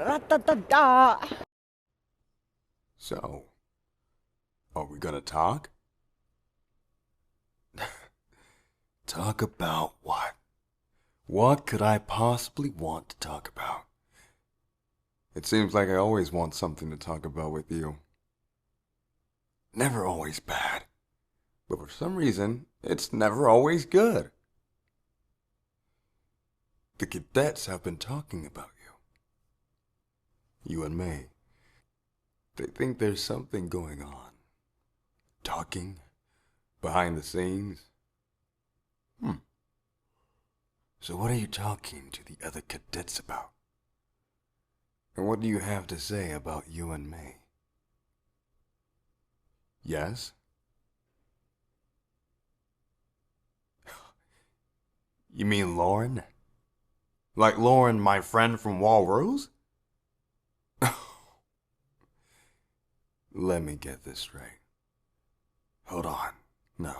Ra-ta-ta-ta. So, are we gonna talk? Talk about what? What could I possibly want to talk about? It seems like I always want something to talk about with you. Never always bad, but for some reason, it's never always good. The cadets have been talking about you and me. They think there's something going on. Talking behind the scenes. So what are you talking to the other cadets about? And what do you have to say about you and me? Yes? You mean Lauren? Like Lauren, my friend from Walrose? Let me get this straight. Hold on. No.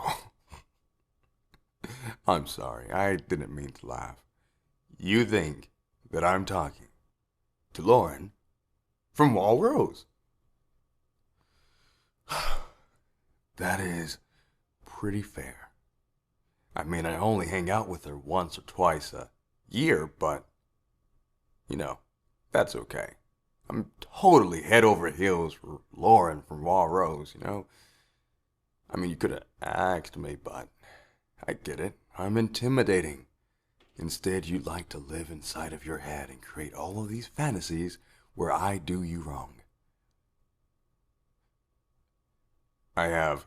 I'm sorry. I didn't mean to laugh. You think that I'm talking to Lauren from Walrose? That is pretty fair. I mean, I only hang out with her once or twice a year, but, that's okay. I'm totally head over heels for Lauren from Walrose, I mean, you could have asked me, but I get it. I'm intimidating. Instead, you'd like to live inside of your head and create all of these fantasies where I do you wrong. I have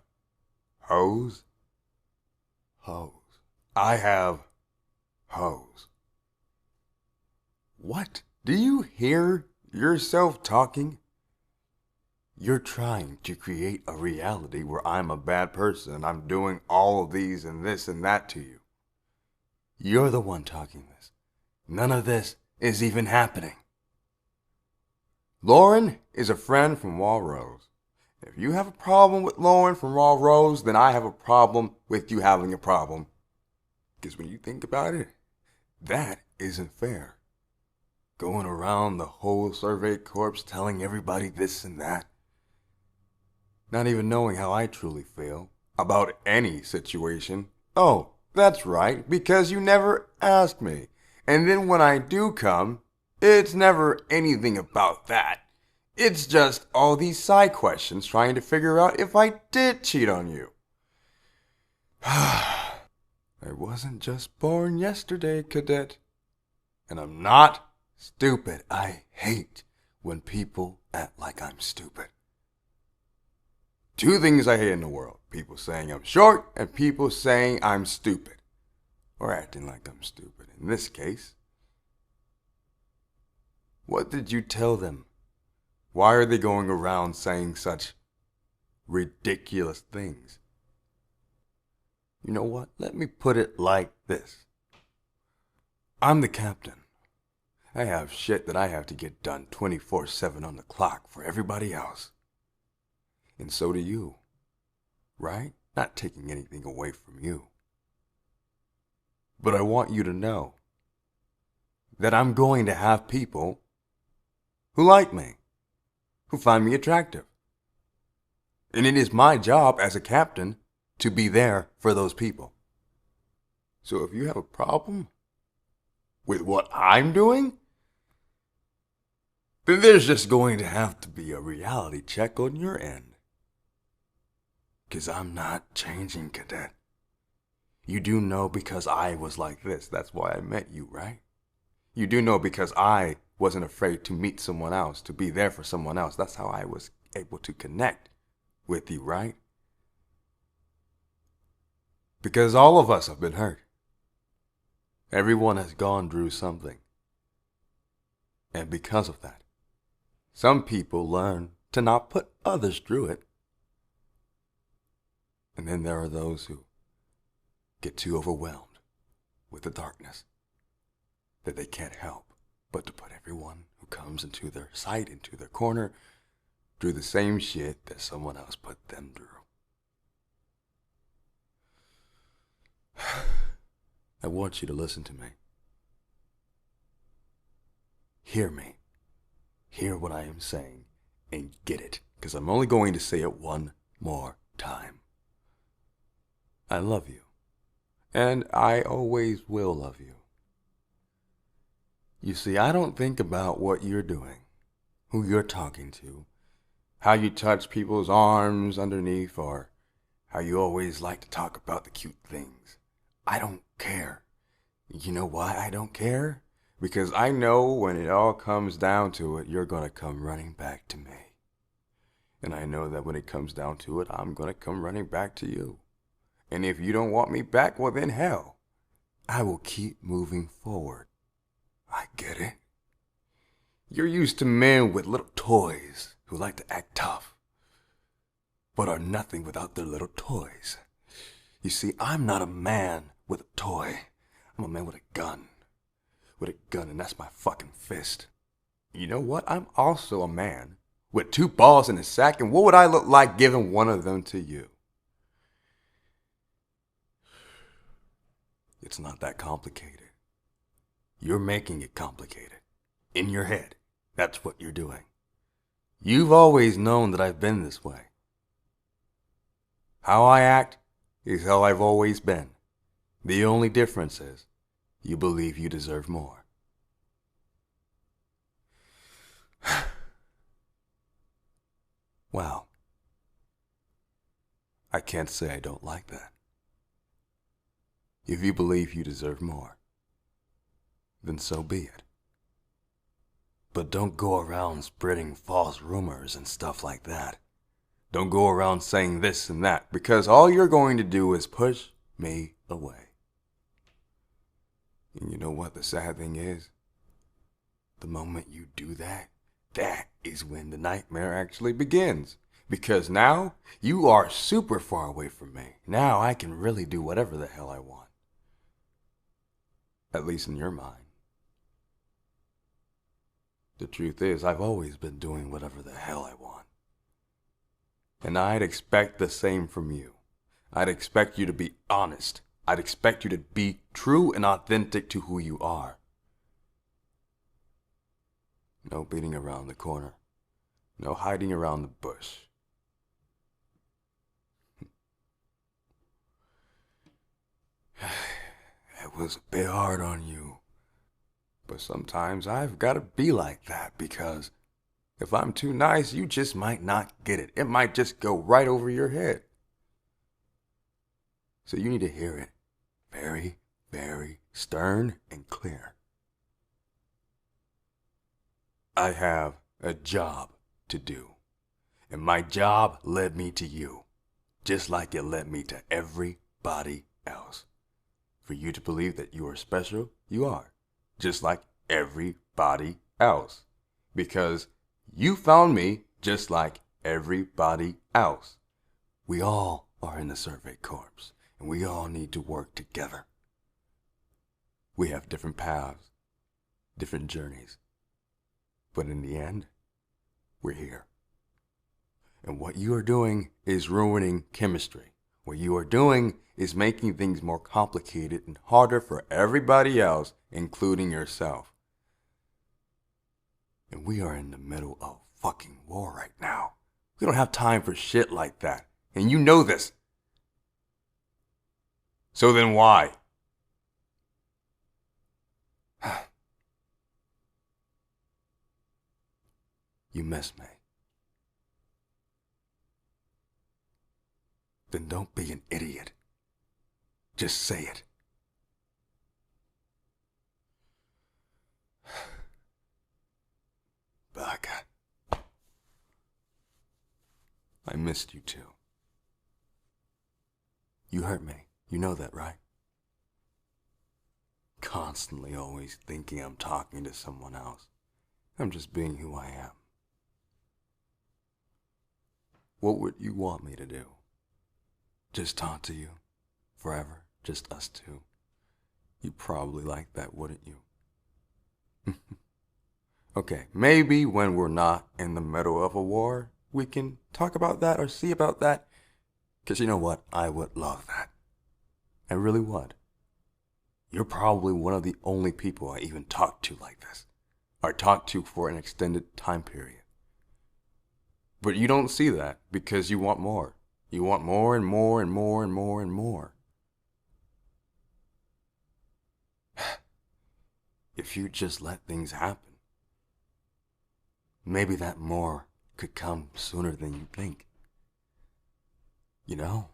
hoes. I have hoes. What? Do you hear yourself talking? You're trying to create a reality where I'm a bad person. I'm doing all of these and this and that to you. You're the one talking this. None of this is even happening. Lauren is a friend from Walrose. If you have a problem with Lauren from Walrose, then I have a problem with you having a problem. Because when you think about it, that isn't fair. Going around the whole survey corps telling everybody this and that. Not even knowing how I truly feel about any situation. Oh, that's right, because you never asked me. And then when I do come, it's never anything about that. It's just all these side questions trying to figure out if I did cheat on you. I wasn't just born yesterday, cadet. And I'm not stupid. I hate when people act like I'm stupid. Two things I hate in the world. People saying I'm short and people saying I'm stupid. Or acting like I'm stupid. In this case, what did you tell them? Why are they going around saying such ridiculous things? You know what? Let me put it like this. I'm the captain. I have shit that I have to get done 24/7 on the clock for everybody else. And so do you. Right? Not taking anything away from you. But I want you to know that I'm going to have people who like me, who find me attractive. And it is my job as a captain to be there for those people. So if you have a problem with what I'm doing, then there's just going to have to be a reality check on your end. 'Cause I'm not changing, cadet. You do know because I was like this. That's why I met you, right? You do know because I wasn't afraid to meet someone else, to be there for someone else. That's how I was able to connect with you, right? Because all of us have been hurt. Everyone has gone through something. And because of that, some people learn to not put others through it. And then there are those who get too overwhelmed with the darkness that they can't help but to put everyone who comes into their sight, into their corner, through the same shit that someone else put them through. I want you to listen to me. Hear me. hear what I am saying and get it, because I'm only going to say it one more time. I love you, and I always will love you. You see, I don't think about what you're doing, who you're talking to, how you touch people's arms underneath, or how you always like to talk about the cute things. I don't care. You know why I don't care? Because I know when it all comes down to it, you're gonna come running back to me. And I know that when it comes down to it, I'm gonna come running back to you. And if you don't want me back, well then hell, I will keep moving forward. I get it. You're used to men with little toys who like to act tough, but are nothing without their little toys. You see, I'm not a man with a toy. I'm a man with a gun. With a gun, and that's my fucking fist. You know what? I'm also a man with 2 balls in a sack, and what would I look like giving one of them to you? It's not that complicated. You're making it complicated. In your head. That's what you're doing. You've always known that I've been this way. How I act is how I've always been. The only difference is you believe you deserve more. Wow. I can't say I don't like that. If you believe you deserve more, then so be it. But don't go around spreading false rumors and stuff like that. Don't go around saying this and that, because all you're going to do is push me away. And you know what the sad thing is? The moment you do that, that is when the nightmare actually begins. Because now, you are super far away from me. Now I can really do whatever the hell I want. At least in your mind. The truth is, I've always been doing whatever the hell I want. And I'd expect the same from you. I'd expect you to be honest. I'd expect you to be true and authentic to who you are. No beating around the corner. No hiding around the bush. It was a bit hard on you. But sometimes I've got to be like that, because if I'm too nice, you just might not get it. It might just go right over your head. So you need to hear it very, very stern and clear. I have a job to do. And my job led me to you, just like it led me to everybody else. For you to believe that you are special, you are. Just like everybody else. Because you found me just like everybody else. We all are in the Survey Corps, and we all need to work together. We have different paths, different journeys. But in the end, we're here. And what you are doing is ruining chemistry. What you are doing is making things more complicated and harder for everybody else, including yourself. And we are in the middle of fucking war right now. We don't have time for shit like that. And you know this. So then why? You miss me. Then don't be an idiot. Just say it. Baka. I missed you too. You hurt me. You know that, right? Constantly always thinking I'm talking to someone else. I'm just being who I am. What would you want me to do? Just talk to you? Forever? Just us two? You'd probably like that, wouldn't you? Okay, maybe when we're not in the middle of a war, we can talk about that or see about that. Because you know what? I would love that. I really would. You're probably one of the only people I even talk to like this. are taught to for an extended time period. But you don't see that because you want more. You want more and more and more and more and more. If you just let things happen, maybe that more could come sooner than you think. You know?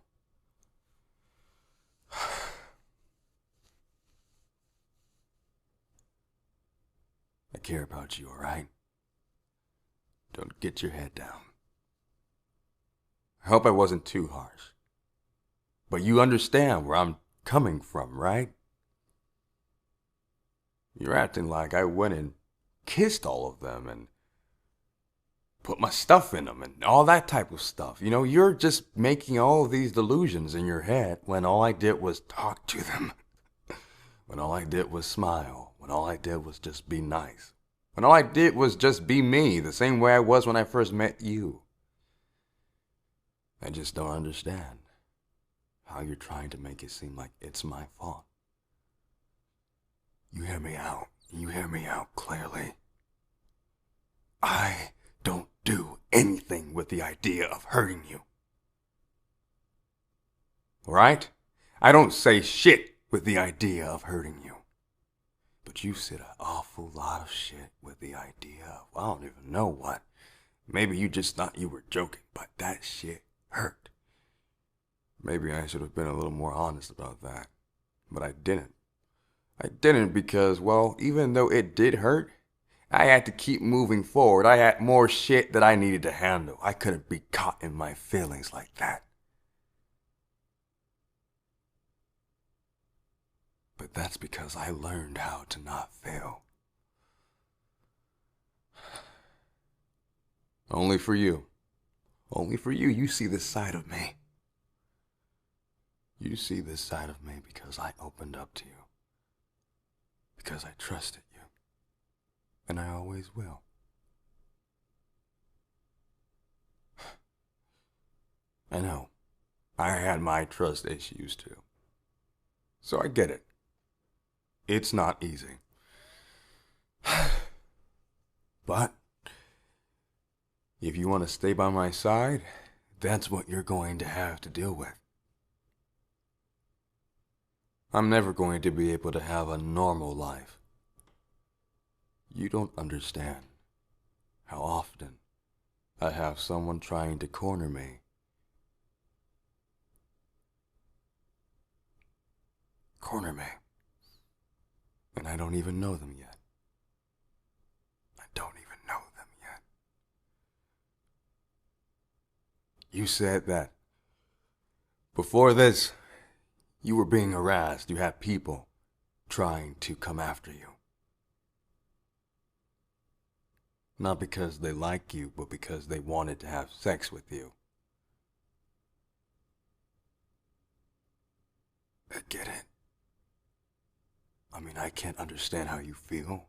I care about you, alright? Don't get your head down. I hope I wasn't too harsh. But you understand where I'm coming from, right? You're acting like I went and kissed all of them and put my stuff in them and all that type of stuff. You know, you're just making all of these delusions in your head when all I did was talk to them. When all I did was smile. When all I did was just be nice. When all I did was just be me, the same way I was when I first met you. I just don't understand how you're trying to make it seem like it's my fault. You hear me out. You hear me out clearly. I don't do anything with the idea of hurting you. Right? I don't say shit with the idea of hurting you. But you said an awful lot of shit with the idea of, I don't even know what. Maybe you just thought you were joking, but that shit hurt. Maybe I should have been a little more honest about that. But I didn't. I didn't because, well, even though it did hurt, I had to keep moving forward. I had more shit that I needed to handle. I couldn't be caught in my feelings like that. But that's because I learned how to not fail. Only for you. Only for you. You see this side of me. You see this side of me because I opened up to you. Because I trusted you. And I always will. I know. I had my trust issues too. So I get it. It's not easy. But if you want to stay by my side, that's what you're going to have to deal with. I'm never going to be able to have a normal life. You don't understand how often I have someone trying to corner me. Corner me. And I don't even know them yet. I don't even know them yet. You said that before this, you were being harassed. You had people trying to come after you. Not because they like you, but because they wanted to have sex with you. I get it. I mean, I can't understand how you feel.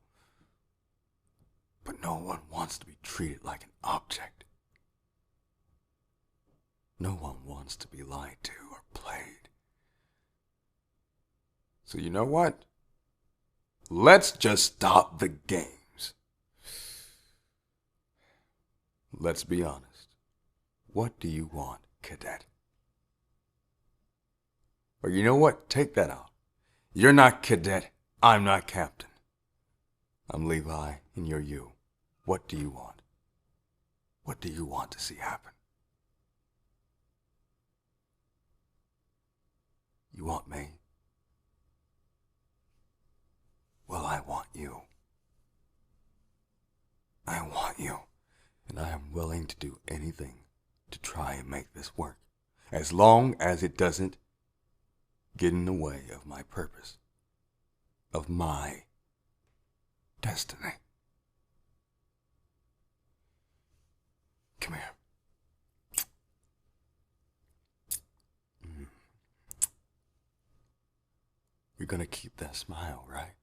But no one wants to be treated like an object. No one wants to be lied to or played. So you know what? Let's just stop the games. Let's be honest. What do you want, cadet? Or you know what? Take that out. You're not cadet. I'm not captain. I'm Levi, and you're you. What do you want? What do you want to see happen? You want me? Well, I want you. I want you. And I am willing to do anything to try and make this work. As long as it doesn't get in the way of my purpose. Of my destiny. Come here. You're gonna keep that smile, right?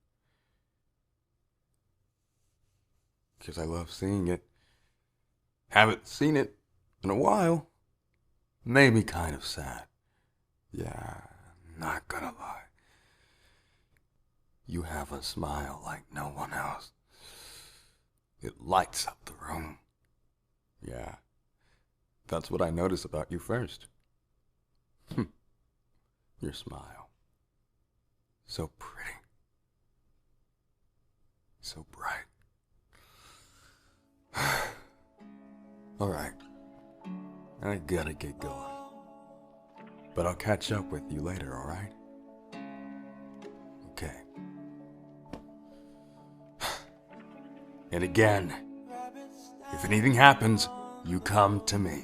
Because I love seeing it. Haven't seen it in a while. Made me kind of sad. Yeah, not gonna lie. You have a smile like no one else. it lights up the room. Yeah, that's what I notice about you first. Your smile. So pretty. So bright. All right, I gotta get going. But I'll catch up with you later, all right? Okay. And again, if anything happens, you come to me.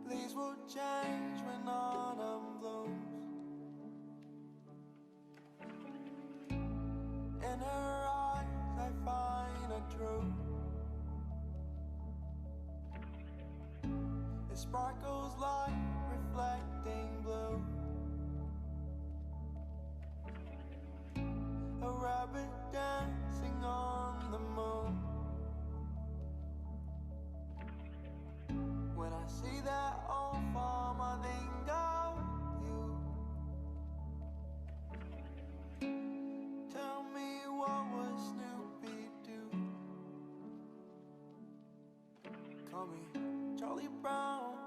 Leaves will change when autumn blooms. In her eyes I find a truth. It sparkles like reflecting blue. A rabbit dancing on the moon. When I see that old farm, I think of you. Tell me, what would Snoopy do? Call me Charlie Brown.